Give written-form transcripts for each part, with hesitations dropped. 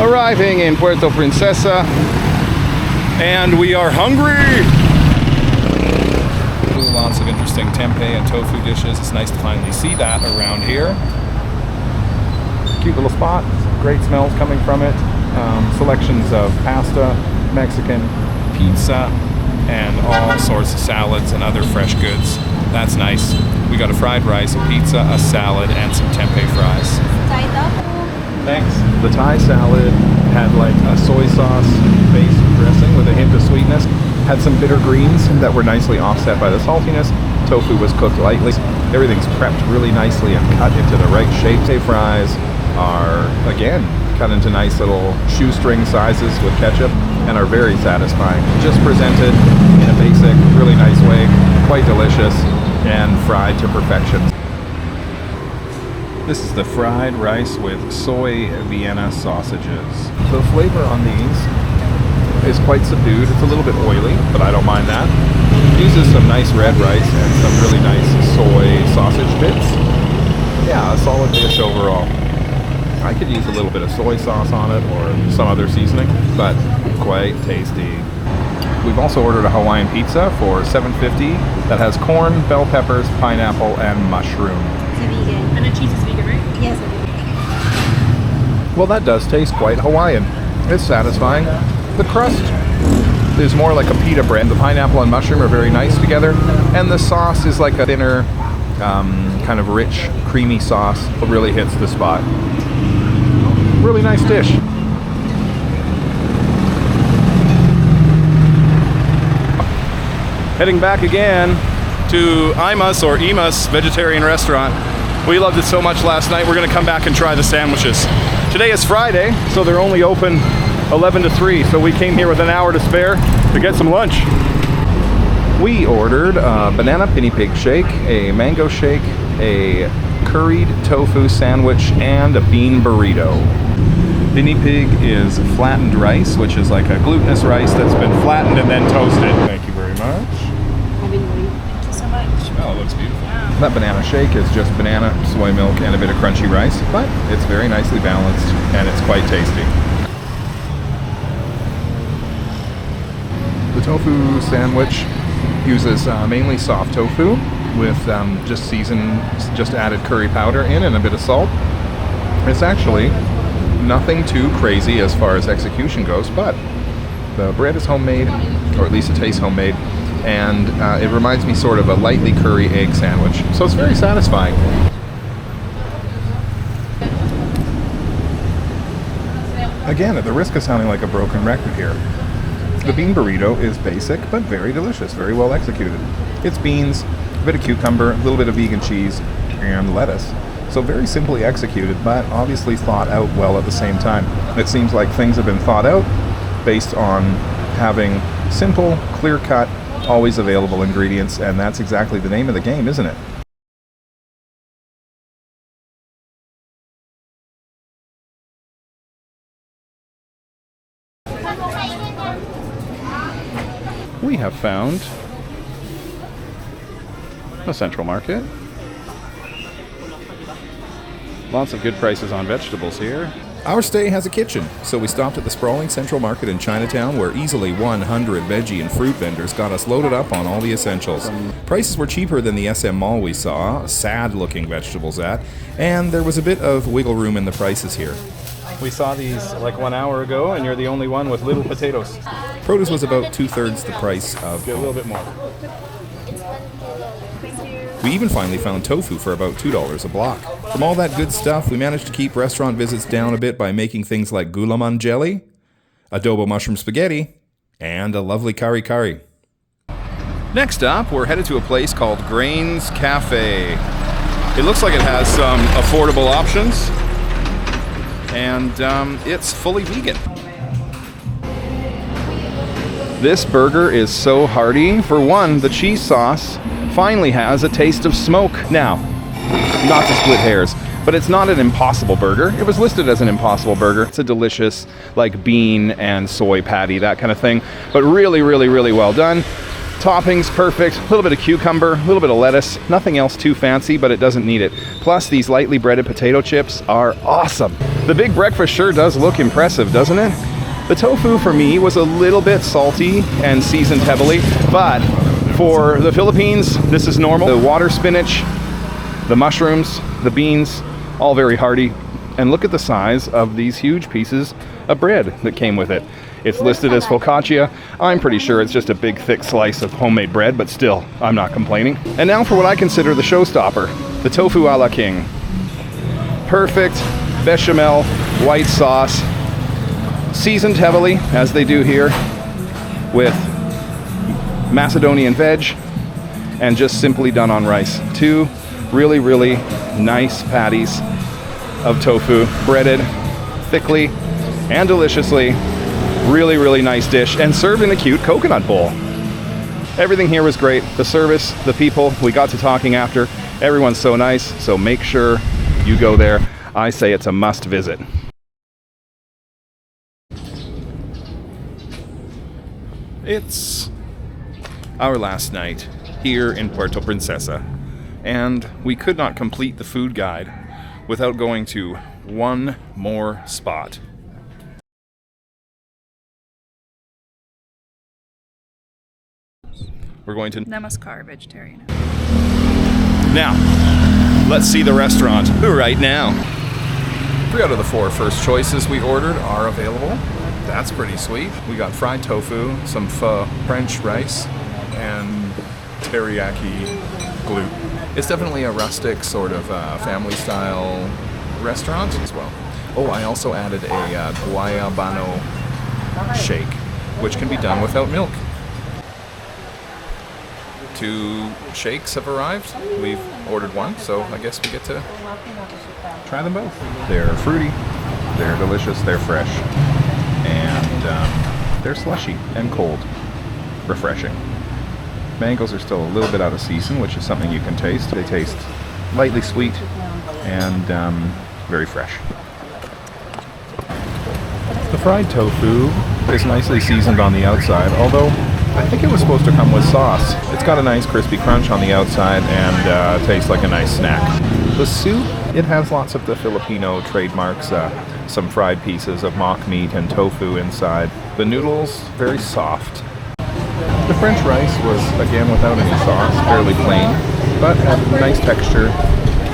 Arriving in Puerto Princesa, and we are hungry! Lots of interesting tempeh and tofu dishes. It's nice to finally see that around here. Cute little spot, great smells coming from it. Selections of pasta, Mexican, pizza, and all sorts of salads and other fresh goods. That's nice. We got a fried rice, a pizza, a salad, and some tempeh fries. Thanks. The Thai salad had like a soy sauce based dressing with a hint of sweetness. Had some bitter greens that were nicely offset by the saltiness. Tofu was cooked lightly. Everything's prepped really nicely and cut into the right shape. Tempeh fries are, again, cut into nice little shoestring sizes with ketchup and are very satisfying. Just presented in a basic, really nice way, quite delicious, and fried to perfection. This is the fried rice with soy Vienna sausages. The flavor on these is quite subdued. It's a little bit oily, but I don't mind that. It uses some nice red rice and some really nice soy sausage bits. Yeah, a solid dish overall. I could use a little bit of soy sauce on it or some other seasoning, but quite tasty. We've also ordered a Hawaiian pizza for $7.50 that has corn, bell peppers, pineapple, and mushroom. It's vegan. And the cheese is vegan, right? Yes. Well, that does taste quite Hawaiian. It's satisfying. The crust is more like a pita bread. The pineapple and mushroom are very nice together, and the sauce is like a thinner, kind of rich, creamy sauce. It really hits the spot. Really nice dish. Heading back again to Ima's vegetarian restaurant. We loved it so much last night, we're going to come back and try the sandwiches. Today is Friday, so they're only open 11 to 3, so we came here with an hour to spare to get some lunch. We ordered a banana pinny pig shake, a mango shake, a curried tofu sandwich, and a bean burrito. Pinny pig is flattened rice, which is like a glutinous rice that's been flattened and then toasted. Thank you very much. Thank you so much. Oh, it looks beautiful. That banana shake is just banana, soy milk, and a bit of crunchy rice, but it's very nicely balanced and it's quite tasty. The tofu sandwich uses mainly soft tofu with just added curry powder in and a bit of salt. It's actually nothing too crazy as far as execution goes, but the bread is homemade, or at least it tastes homemade, and it reminds me sort of a lightly curry egg sandwich. So it's very satisfying. Again, at the risk of sounding like a broken record here, the bean burrito is basic, but very delicious, very well executed. It's beans, a bit of cucumber, a little bit of vegan cheese, and lettuce. So very simply executed, but obviously thought out well at the same time. It seems like things have been thought out based on having simple, clear-cut, always available ingredients, and that's exactly the name of the game, isn't it? We have found a Central Market. Lots of good prices on vegetables here. Our stay has a kitchen, so we stopped at the sprawling Central Market in Chinatown, where easily 100 veggie and fruit vendors got us loaded up on all the essentials. Prices were cheaper than the SM Mall we saw, sad-looking vegetables at, and there was a bit of wiggle room in the prices here. We saw these like 1 hour ago, and you're the only one with little potatoes. Produce was about 2/3 the price of... Get a little bit more. We even finally found tofu for about $2 a block. From all that good stuff, we managed to keep restaurant visits down a bit by making things like gulaman jelly, adobo mushroom spaghetti, and a lovely kari kari. Next up, we're headed to a place called Grains Cafe. It looks like it has some affordable options, and it's fully vegan. This burger is so hearty. For one, the cheese sauce finally has a taste of smoke. Now, not to split hairs, but it's not an Impossible Burger. It was listed as an Impossible Burger. It's a delicious, like, bean and soy patty, that kind of thing, but really, really, really well done. Toppings, perfect. A little bit of cucumber, a little bit of lettuce. Nothing else too fancy, but it doesn't need it. Plus, these lightly breaded potato chips are awesome. The big breakfast sure does look impressive, doesn't it? The tofu for me was a little bit salty and seasoned heavily, but for the Philippines, this is normal. The water spinach, the mushrooms, the beans, all very hearty. And look at the size of these huge pieces of bread that came with it. It's listed as focaccia. I'm pretty sure it's just a big thick slice of homemade bread, but still, I'm not complaining. And now for what I consider the showstopper, the tofu a la king. Perfect bechamel, white sauce, seasoned heavily, as they do here, with Macedonian veg, and just simply done on rice. Two really, really nice patties of tofu, breaded thickly and deliciously. Really, really nice dish, and served in a cute coconut bowl. Everything here was great. The service, the people, we got to talking after. Everyone's so nice, so make sure you go there. I say it's a must visit. It's our last night here in Puerto Princesa, and we could not complete the food guide without going to one more spot. We're going to Namaskar, vegetarian. now. Let's see the restaurant right now. 3 out of the 4 first choices we ordered are available. That's pretty sweet. We got fried tofu, some pho, French rice, and teriyaki glute. It's definitely a rustic sort of family-style restaurant as well. Oh, I also added a guayabano shake, which can be done without milk. 2 shakes have arrived. We've ordered one, so I guess we get to try them both. They're fruity, they're delicious, they're fresh, and they're slushy and cold. Refreshing. Mangoes are still a little bit out of season, which is something you can taste. They taste lightly sweet and very fresh. The fried tofu is nicely seasoned on the outside, although I think it was supposed to come with sauce. It's got a nice crispy crunch on the outside and tastes like a nice snack. The soup, it has lots of the Filipino trademarks, some fried pieces of mock meat and tofu inside. The noodles, very soft. The French rice was, again, without any sauce, fairly plain, but had nice texture,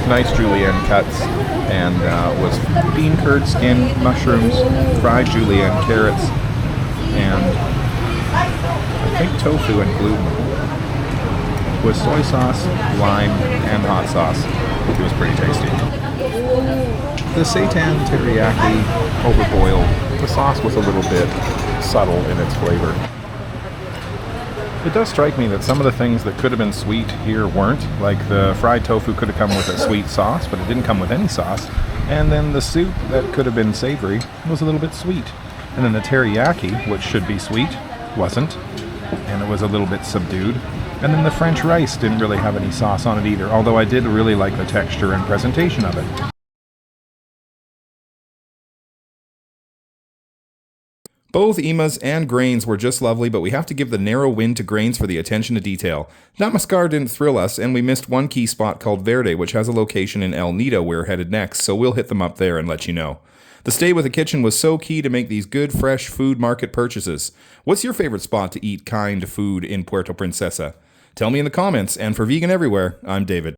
nice julienne cuts, and was bean curd, skin, mushrooms, fried julienne carrots, and I think tofu and gluten with soy sauce, lime, and hot sauce. It was pretty tasty. The seitan teriyaki overboiled. The sauce was a little bit subtle in its flavor. It does strike me that some of the things that could have been sweet here weren't. Like the fried tofu could have come with a sweet sauce, but it didn't come with any sauce. And then the soup that could have been savory was a little bit sweet. And then the teriyaki, which should be sweet, wasn't. And it was a little bit subdued. And then the French rice didn't really have any sauce on it either, although I did really like the texture and presentation of it. Both Imas and Grains were just lovely, but we have to give the narrow win to Grains for the attention to detail. Namaskar didn't thrill us, and we missed one key spot called Verde, which has a location in El Nido we're headed next, so we'll hit them up there and let you know. The stay with the kitchen was so key to make these good, fresh food market purchases. What's your favorite spot to eat kind food in Puerto Princesa? Tell me in the comments, and for Vegan Everywhere, I'm David.